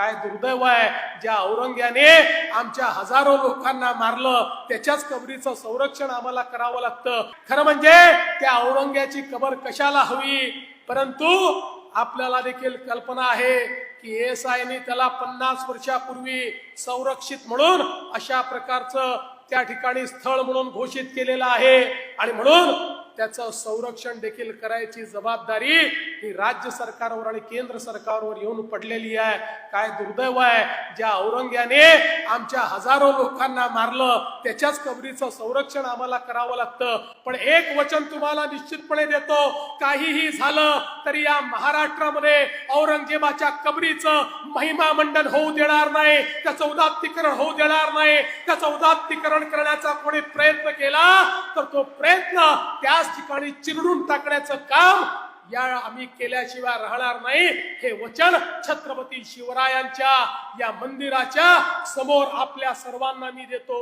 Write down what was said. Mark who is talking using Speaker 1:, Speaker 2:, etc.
Speaker 1: काय दुर्दैव आहे, ज्या औरंग्याने आमच्या हजारो लोकांना मारलं त्याच्याच कबरीचं संरक्षण आम्हाला करावं लागतं। खरं म्हणजे त्या औरंग्याची कबर कशाला हवी, परंतु आपल्याला देखील कल्पना आहे की एएसआयने त्याला 50 वर्षापूर्वी संरक्षित म्हणून अशा प्रकारचं त्या ठिकाणी स्थळ म्हणून घोषित केलेलं आहे आणि म्हणून त्याचं संरक्षण देखील करायची जबाबदारी ही राज्य सरकारवर आणि केंद्र सरकारवर येऊन पडलेली आहे। काय दुर्दैव आहे, ज्या औरंग्याने आमच्या हजारो लोकांना मारलं त्याच्याच कबरीचं संरक्षण आम्हाला करावं लागतं। पण एक वचन तुम्हाला निश्चितपणे देतो, काहीही झालं तरी या महाराष्ट्रामध्ये औरंगजेबाच्या कबरीचं महिमा मंडन होऊ देणार नाही, त्याचं उदात्तीकरण होऊ देणार नाही। त्याचं उदात्तीकरण करण्याचा कोणी प्रयत्न केला तर तो प्रयत्न त्याच ठिकाणी चिरडून टाकण्याचं काम या आम्ही केल्याशिवाय राहणार नाही। हे वचन छत्रपती शिवरायांच्या या मंदिराच्या समोर आपल्या सर्वांना मी देतो।